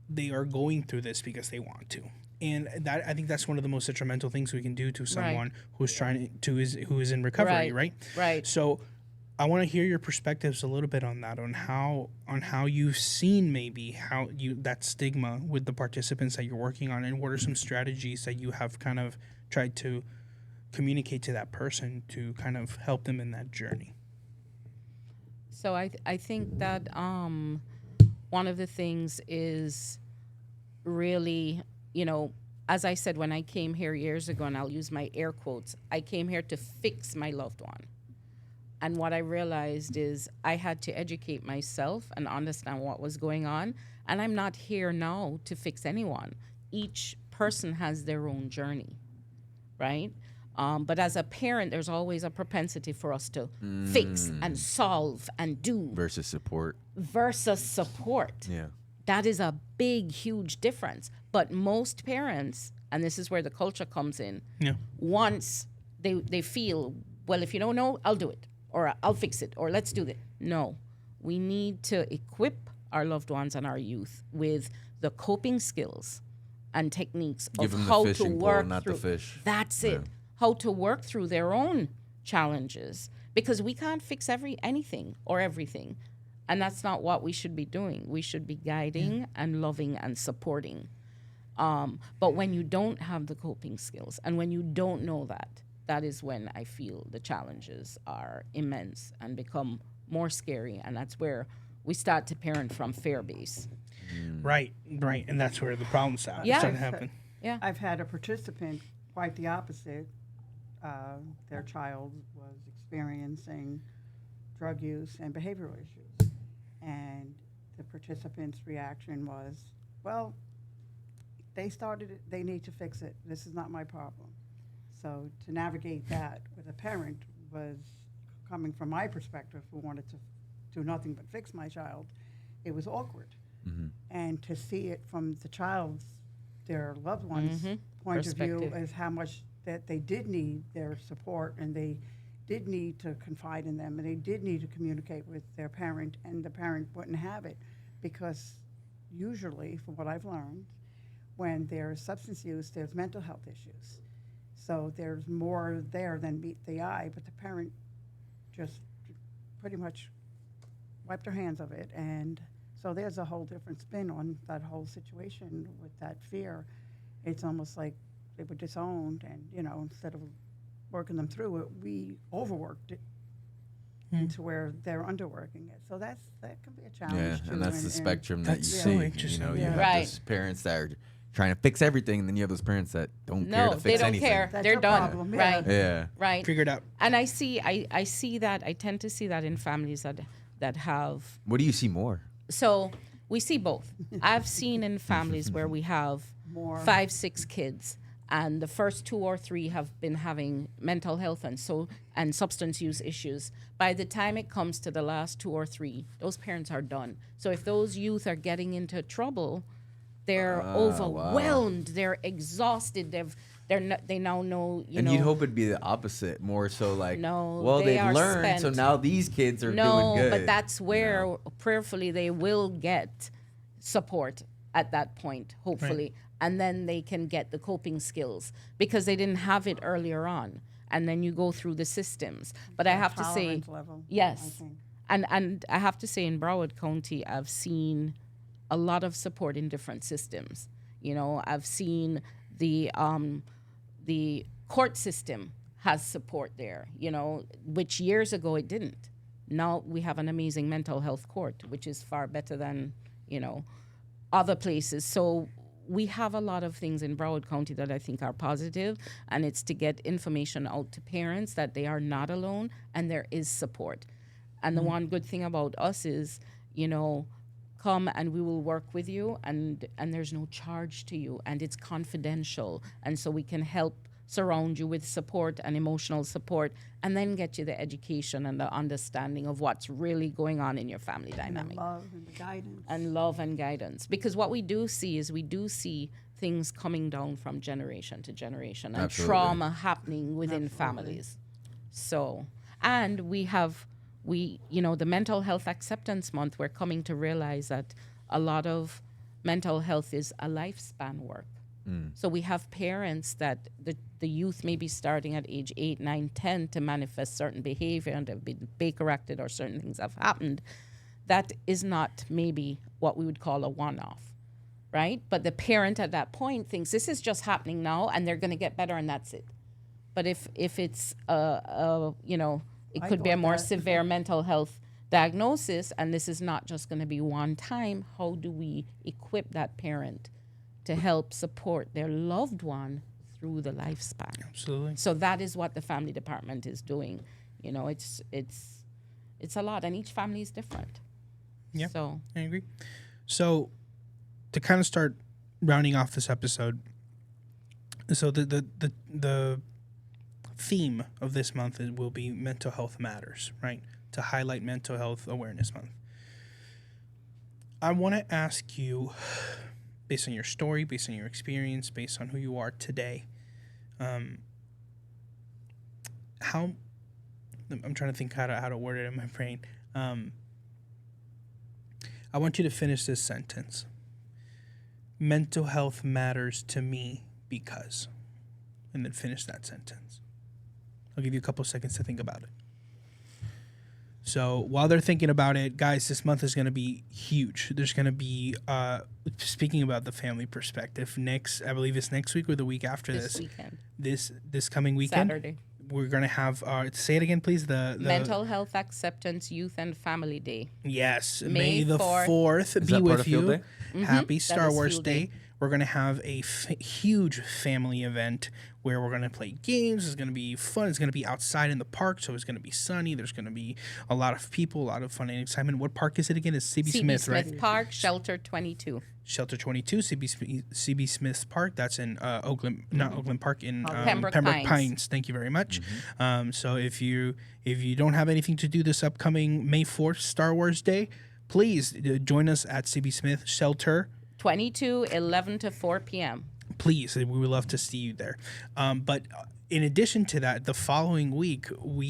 Speaker 1: they are going through this because they want to. And that, I think that's one of the most detrimental things we can do to someone who's who is in recovery, right?
Speaker 4: Right.
Speaker 1: So I want to hear your perspectives a little bit on that, on how you've seen maybe how that stigma with the participants that you're working on, and what are some strategies that you have kind of tried to communicate to that person to kind of help them in that journey.
Speaker 4: So I think that one of the things is really, you know, as I said, when I came here years ago, and I'll use my air quotes, I came here to fix my loved one. And what I realized is I had to educate myself and understand what was going on. And I'm not here now to fix anyone. Each person has their own journey, right? But as a parent, there's always a propensity for us to fix and solve and do
Speaker 2: Versus support.
Speaker 4: support.
Speaker 2: Yeah.
Speaker 4: That is a big, huge difference. But most parents, and this is where the culture comes in,
Speaker 1: Yeah.
Speaker 4: once they feel, well, if you don't know, I'll do it, or I'll fix it, or let's do this. No, we need to equip our loved ones and our youth with the coping skills and techniques
Speaker 2: Give
Speaker 4: of
Speaker 2: them
Speaker 4: how
Speaker 2: the
Speaker 4: to
Speaker 2: fishing
Speaker 4: work
Speaker 2: pole, not
Speaker 4: through.
Speaker 2: the fish.
Speaker 4: That's it. How to work through their own challenges, because we can't fix anything or everything. And that's not what we should be doing. We should be guiding and loving and supporting. But when you don't have the coping skills and when you don't know that, that is when I feel the challenges are immense and become more scary. And that's where we start to parent from fear base.
Speaker 1: Right. And that's where the problems start
Speaker 4: Yeah.
Speaker 1: to happen.
Speaker 4: Yeah.
Speaker 3: I've had a participant quite the opposite. Their child was experiencing drug use and behavioral issues. And the participant's reaction was, well, they started it, they need to fix it. This is not my problem. So to navigate that with a parent was, coming from my perspective, who wanted to do nothing but fix my child, it was awkward. And to see it from the child's, their loved one's point of view,
Speaker 4: Perspective.
Speaker 3: as how much that they did need their support, and they did need to confide in them, and they did need to communicate with their parent, and the parent wouldn't have it, because usually, from what I've learned, when there's substance use, there's mental health issues. So there's more there than meet the eye, but the parent just pretty much wiped her hands of it. And so there's a whole different spin on that whole situation with that fear. It's almost like they were disowned, and, instead of working them through it, we overworked it into where they're underworking it. So that can be a challenge.
Speaker 2: Yeah,
Speaker 3: too,
Speaker 2: and that's the spectrum that you
Speaker 1: That's so
Speaker 2: see.
Speaker 1: interesting.
Speaker 2: You
Speaker 3: Yeah.
Speaker 2: have
Speaker 4: Right.
Speaker 2: those parents that are trying to fix everything, and then you have those parents that don't care
Speaker 4: No,
Speaker 2: to
Speaker 4: they
Speaker 2: fix
Speaker 4: don't
Speaker 2: anything.
Speaker 4: care.
Speaker 3: That's
Speaker 4: They're
Speaker 3: your
Speaker 4: done.
Speaker 3: problem,
Speaker 4: Right.
Speaker 2: Yeah.
Speaker 4: Right.
Speaker 1: Figure it out.
Speaker 4: And I see that, I tend to see that in families that have.
Speaker 2: What do you see more?
Speaker 4: So we see both. I've seen in families where we have
Speaker 3: More.
Speaker 4: 5, 6 kids, and the first 2 or 3 have been having mental health and substance use issues. By the time it comes to the last 2 or 3, those parents are done. So if those youth are getting into trouble, they're overwhelmed, they're exhausted, they now know,
Speaker 2: And you'd hope it'd be the opposite, more so like,
Speaker 4: No,
Speaker 2: well,
Speaker 4: they
Speaker 2: they've
Speaker 4: are
Speaker 2: learned, so
Speaker 4: spent.
Speaker 2: now these kids are
Speaker 4: No,
Speaker 2: doing good.
Speaker 4: but that's where prayerfully they will get support at that point, hopefully. And then they can get the coping skills because they didn't have it earlier on. And then you go through the systems. But I have to say,
Speaker 3: Tolerance level, I
Speaker 4: yes.
Speaker 3: think.
Speaker 4: And I have to say, in Broward County, I've seen a lot of support in different systems. I've seen the court system has support there, which years ago it didn't. Now we have an amazing mental health court, which is far better than, other places. So we have a lot of things in Broward County that I think are positive, and it's to get information out to parents that they are not alone and there is support. And the one good thing about us is, come and we will work with you, and there's no charge to you, and it's confidential, and so we can help surround you with support and emotional support, and then get you the education and the understanding of what's really going on in your family dynamic.
Speaker 3: Love and the guidance.
Speaker 4: And love and guidance. Because what we do see is things coming down from generation to generation, and
Speaker 2: Absolutely.
Speaker 4: trauma happening within families. So, and the Mental Health Acceptance Month, we're coming to realize that a lot of mental health is a lifespan work. So we have parents that the youth may be starting at age 8, 9, 10 to manifest certain behavior, and have been Baker-acted or certain things have happened. That is not maybe what we would call a one-off, right? But the parent at that point thinks this is just happening now and they're going to get better and that's it. But if it's it
Speaker 3: I
Speaker 4: could be a
Speaker 3: thought
Speaker 4: more
Speaker 3: that.
Speaker 4: severe mental health diagnosis, and this is not just going to be one time, how do we equip that parent to help support their loved one through the lifespan?
Speaker 1: Absolutely.
Speaker 4: So that is what the family department is doing. It's a lot, and each family is different.
Speaker 1: Yeah.
Speaker 4: So
Speaker 1: I agree. So, to kind of start rounding off this episode, so the theme of this month will be Mental Health Matters, right? To highlight Mental Health Awareness Month. I want to ask you, based on your story, based on your experience, based on who you are today, how, I'm trying to think how to word it in my brain. I want you to finish this sentence. Mental health matters to me because, and then finish that sentence. I'll give you a couple seconds to think about it. So while they're thinking about it, guys, this month is going to be huge. There's going to be, speaking about the family perspective, I believe it's next week or the week after this.
Speaker 4: This weekend.
Speaker 1: This coming weekend.
Speaker 4: Saturday.
Speaker 1: We're going to have, say it again, please. The
Speaker 4: Mental Health Acceptance Youth and Family Day.
Speaker 1: Yes.
Speaker 4: May
Speaker 1: May the 4th be
Speaker 2: that part
Speaker 1: with
Speaker 2: of Field
Speaker 1: you.
Speaker 2: Day?
Speaker 1: Happy
Speaker 4: That
Speaker 1: Star
Speaker 4: is
Speaker 1: Wars
Speaker 4: Field
Speaker 1: Day.
Speaker 4: Day.
Speaker 1: We're going to have a huge family event where we're going to play games. It's going to be fun. It's going to be outside in the park, so it's going to be sunny. There's going to be a lot of people, a lot of fun and excitement. What park is it again? It's CB Smith, right?
Speaker 4: Park, Shelter 22.
Speaker 1: Shelter 22, CB Smith's Park. That's in not Oakland Park, in
Speaker 4: Pembroke
Speaker 1: Pines. Thank you very much. So if you don't have anything to do this upcoming May 4th, Star Wars Day, please join us at CB Smith Shelter
Speaker 4: 22, 11 to 4 p.m.
Speaker 1: Please, we would love to see you there. But in addition to that, the following week,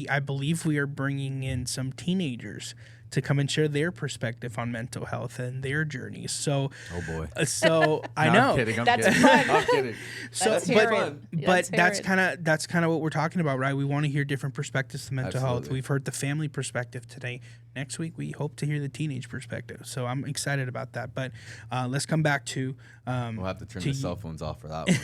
Speaker 1: I believe we are bringing in some teenagers to come and share their perspective on mental health and their journeys. So,
Speaker 2: Oh boy.
Speaker 1: So I
Speaker 2: No,
Speaker 1: know
Speaker 2: I'm kidding. I'm
Speaker 4: That's
Speaker 2: kidding.
Speaker 4: fun.
Speaker 2: I'm kidding.
Speaker 1: So,
Speaker 4: Let's hear
Speaker 1: but
Speaker 4: it.
Speaker 1: but
Speaker 4: Let's hear
Speaker 1: that's
Speaker 4: it.
Speaker 1: kind of what we're talking about, right? We want to hear different perspectives to mental health.
Speaker 2: Absolutely.
Speaker 1: We've heard the family perspective today. Next week, we hope to hear the teenage perspective. So I'm excited about that. But let's come back to.
Speaker 2: We'll have to turn
Speaker 1: to
Speaker 2: the cell phones off for that one.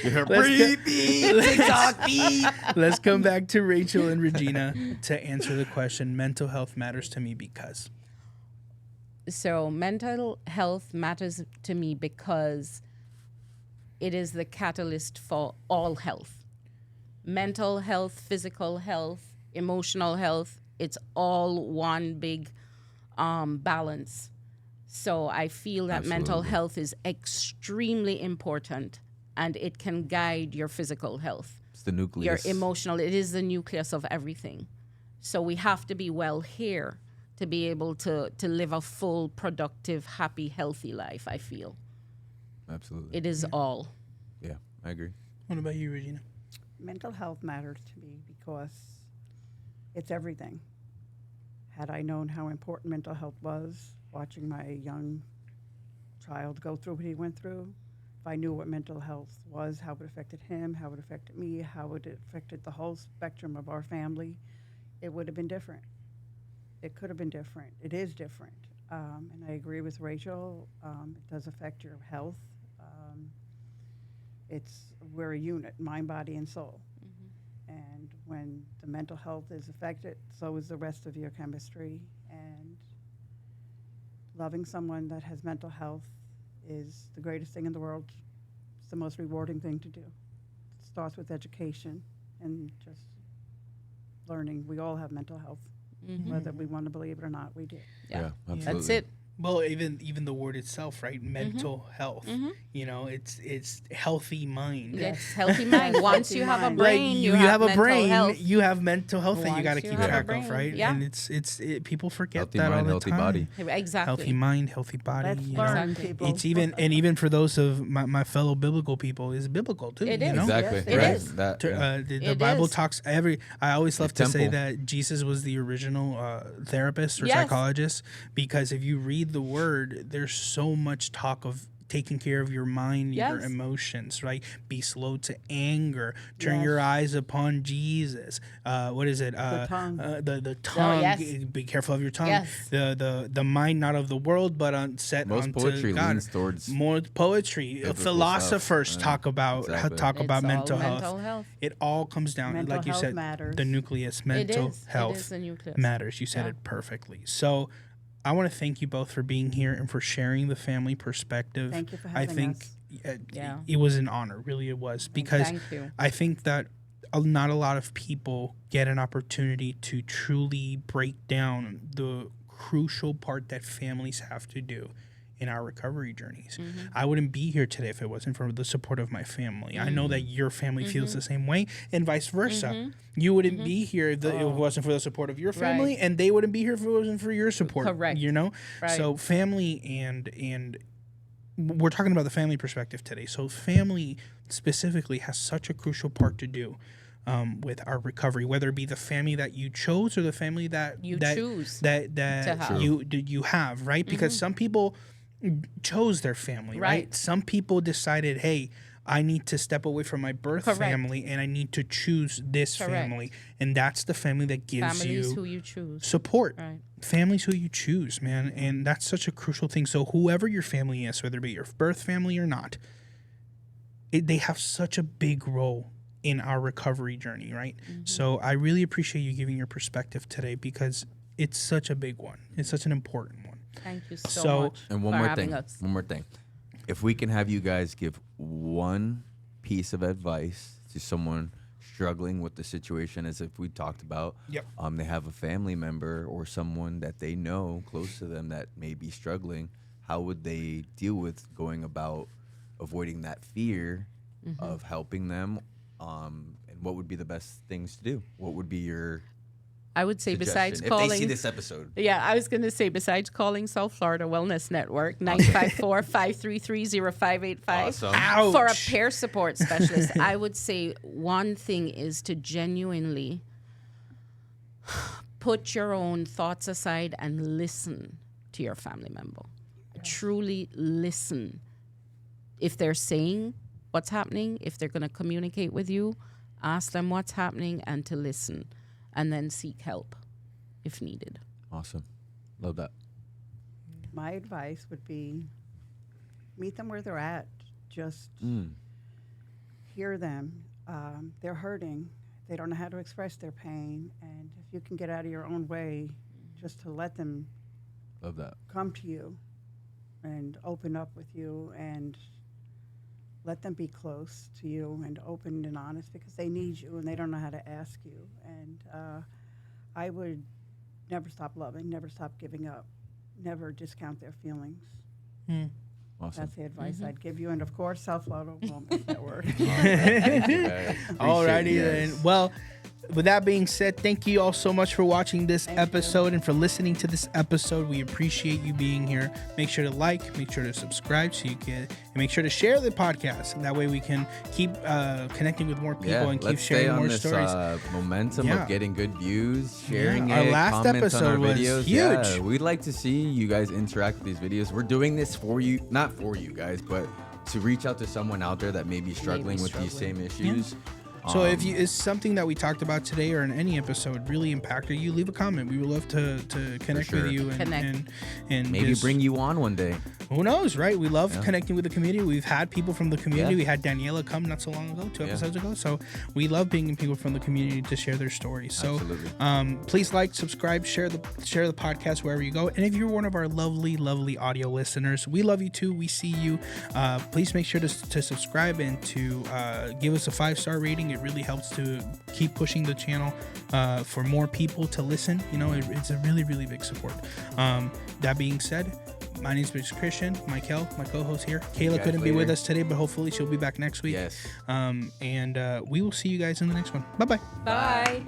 Speaker 2: You're
Speaker 1: Let's
Speaker 2: breathe, TikTok, beep.
Speaker 1: Let's come back to Rachael and Regina to answer the question. Mental health matters to me because.
Speaker 4: So mental health matters to me because it is the catalyst for all health. Mental health, physical health, emotional health, it's all one big balance. So I feel that mental
Speaker 2: Absolutely.
Speaker 4: health is extremely important, and it can guide your physical health.
Speaker 2: It's the
Speaker 4: Your
Speaker 2: nucleus.
Speaker 4: emotional, it is the nucleus of everything. So we have to be well here to be able to live a full, productive, happy, healthy life, I feel.
Speaker 2: Absolutely.
Speaker 4: It is all.
Speaker 2: Yeah, I agree.
Speaker 1: What about you, Regina?
Speaker 3: Mental health matters to me because it's everything. Had I known how important mental health was, watching my young child go through what he went through, if I knew what mental health was, how it affected him, how it affected me, how it affected the whole spectrum of our family, it would have been different. It could have been different. It is different. And I agree with Rachel. It does affect your health. We're a unit, mind, body, and soul. And when the mental health is affected, so is the rest of your chemistry. And loving someone that has mental health is the greatest thing in the world. It's the most rewarding thing to do. It starts with education and just learning. We all have mental health. Whether we want to believe it or not, we do.
Speaker 2: Yeah, absolutely.
Speaker 4: That's it.
Speaker 1: Well, even the word itself, right? Mental health. You know, it's healthy mind.
Speaker 4: Yes, healthy mind. Once you have a
Speaker 3: Like,
Speaker 4: brain,
Speaker 1: you
Speaker 4: you
Speaker 1: have a
Speaker 4: mental
Speaker 1: brain,
Speaker 4: health.
Speaker 1: you have mental health that you got to
Speaker 4: Once you
Speaker 1: keep
Speaker 4: have a
Speaker 1: track of,
Speaker 4: brain,
Speaker 1: right?
Speaker 4: yeah.
Speaker 1: And it's people forget
Speaker 2: Healthy
Speaker 1: that
Speaker 2: mind,
Speaker 1: all the
Speaker 2: healthy
Speaker 1: time.
Speaker 2: body.
Speaker 4: Exactly.
Speaker 1: Healthy mind, healthy body.
Speaker 3: Let's
Speaker 1: you
Speaker 3: learn,
Speaker 1: know?
Speaker 3: people.
Speaker 1: It's even for those of my fellow biblical people, is biblical too.
Speaker 4: It
Speaker 1: you
Speaker 4: is.
Speaker 1: know?
Speaker 2: Exactly.
Speaker 3: Yes, it
Speaker 2: right.
Speaker 4: is.
Speaker 2: That, yeah.
Speaker 1: The
Speaker 4: It
Speaker 1: Bible
Speaker 4: is.
Speaker 1: talks I always love to say
Speaker 2: temple.
Speaker 1: that Jesus was the original therapist or
Speaker 4: Yes.
Speaker 1: psychologist, because if you read the word, there's so much talk of taking care of your mind, your
Speaker 4: Yes.
Speaker 1: emotions, right? Be slow to anger. Turn
Speaker 3: Yes.
Speaker 1: your eyes upon Jesus. What is it?
Speaker 3: tongue.
Speaker 1: The tongue.
Speaker 4: yes.
Speaker 1: Be careful of your tongue.
Speaker 4: Yes.
Speaker 1: The mind not of the world, but set
Speaker 2: Most
Speaker 1: onto
Speaker 2: poetry
Speaker 1: God.
Speaker 2: leans towards
Speaker 1: More poetry.
Speaker 2: biblical
Speaker 1: Philosophers
Speaker 2: stuff.
Speaker 1: talk about
Speaker 2: Exactly.
Speaker 1: talk about
Speaker 4: It's all
Speaker 1: mental health.
Speaker 4: mental health.
Speaker 1: It all comes down,
Speaker 3: Mental
Speaker 1: like you
Speaker 3: health
Speaker 1: said,
Speaker 3: matters.
Speaker 1: the nucleus. Mental
Speaker 4: It is
Speaker 1: health
Speaker 4: the nucleus.
Speaker 1: matters. You said
Speaker 4: Yeah.
Speaker 1: it perfectly. So I want to thank you both for being here and for sharing the family perspective.
Speaker 3: Thank you for
Speaker 1: I
Speaker 3: having
Speaker 1: think
Speaker 3: us.
Speaker 4: Yeah.
Speaker 1: it was an honor, really it was, because
Speaker 4: Thank you.
Speaker 1: I think that not a lot of people get an opportunity to truly break down the crucial part that families have to do in our recovery journeys. I wouldn't be here today if it wasn't for the support of my family. I know that your family feels the same way, and vice versa. You wouldn't be here if it wasn't for the support of your family, and they wouldn't be here if it wasn't for your support.
Speaker 4: Correct.
Speaker 1: You know?
Speaker 4: Right.
Speaker 1: So family and we're talking about the family perspective today. So family specifically has such a crucial part to do with our recovery, whether it be the family that you chose or the family that
Speaker 4: You choose
Speaker 1: that
Speaker 4: to have.
Speaker 1: you have, right? Because some people chose their family, right?
Speaker 4: Right.
Speaker 1: Some people decided, hey, I need to step away from my birth
Speaker 4: Correct.
Speaker 1: family and I need to choose this
Speaker 4: Correct.
Speaker 1: family, and that's the family that gives
Speaker 4: Families
Speaker 1: you
Speaker 4: who you choose.
Speaker 1: support.
Speaker 4: Right.
Speaker 1: Families who you choose, man, and that's such a crucial thing. So whoever your family is, whether it be your birth family or not, they have such a big role in our recovery journey, right? So I really appreciate you giving your perspective today, because it's such a big one. It's such an important one.
Speaker 4: Thank you so,
Speaker 1: So-
Speaker 4: much
Speaker 2: And one
Speaker 4: for
Speaker 2: more
Speaker 4: having
Speaker 2: thing.
Speaker 4: us.
Speaker 2: One more thing. If we can have you guys give one piece of advice to someone struggling with the situation, as if we talked about,
Speaker 1: Yep.
Speaker 2: they have a family member or someone that they know close to them that may be struggling, how would they deal with going about avoiding that fear of helping them? And what would be the best things to do? What would be your
Speaker 4: I would say besides
Speaker 2: suggestion?
Speaker 4: calling.
Speaker 2: If they see this episode.
Speaker 4: Yeah, I was going to say, besides calling South Florida Wellness Network, 954-533-0585
Speaker 2: Awesome.
Speaker 1: Ouch.
Speaker 4: for a peer support specialist, I would say one thing is to genuinely put your own thoughts aside and listen to your family member. Truly listen. If they're saying what's happening, if they're going to communicate with you, ask them what's happening and to listen, and then seek help if needed.
Speaker 2: Awesome. Love that.
Speaker 3: My advice would be meet them where they're at. Just hear them. They're hurting. They don't know how to express their pain. And if you can get out of your own way, just to let them
Speaker 2: Love that.
Speaker 3: come to you and open up with you and let them be close to you and open and honest, because they need you and they don't know how to ask you. And I would never stop loving, never stop giving up, never discount their feelings.
Speaker 2: Awesome.
Speaker 3: That's the advice I'd give you. And of course, South Florida Wellness Network.
Speaker 1: Alrighty then. Well, with that being said, thank you all so much for watching this episode and for listening to this episode. We appreciate you being here. Make sure to like, make sure to subscribe so you can, and make sure to share the podcast. And that way we can keep connecting with more people and keep
Speaker 2: let's
Speaker 1: sharing
Speaker 2: stay on
Speaker 1: more
Speaker 2: this,
Speaker 1: stories.
Speaker 2: momentum
Speaker 1: Yeah.
Speaker 2: of getting good views, sharing
Speaker 1: Our
Speaker 2: it,
Speaker 1: last
Speaker 2: comments on our
Speaker 1: episode was
Speaker 2: videos.
Speaker 1: huge.
Speaker 2: Yeah, we'd like to see you guys interact with these videos. We're doing this for you, not for you guys, but to reach out to someone out there that may be struggling with these same issues.
Speaker 1: So if is something that we talked about today or in any episode really impacted you, leave a comment. We would love to connect
Speaker 2: sure.
Speaker 1: with you and
Speaker 2: Maybe
Speaker 1: just-
Speaker 2: bring you on one day.
Speaker 1: Who knows, right? We love connecting with the community. We've had people from the community.
Speaker 2: Yeah.
Speaker 1: We had Daniela come not so long ago, 2 episodes ago. So we love bringing people from the community to share their stories. So
Speaker 2: Absolutely.
Speaker 1: please like, subscribe, share the podcast wherever you go. And if you're one of our lovely, lovely audio listeners, we love you too. We see you. Please make sure to subscribe and to give us a 5-star rating. It really helps to keep pushing the channel for more people to listen. You know, it's a really, really big support. That being said, my name is Christian. Michael, my co-host here. Kayla couldn't be with us today, but hopefully she'll be back next week.
Speaker 2: Yes.
Speaker 1: And we will see you guys in the next one. Bye-bye.
Speaker 4: Bye.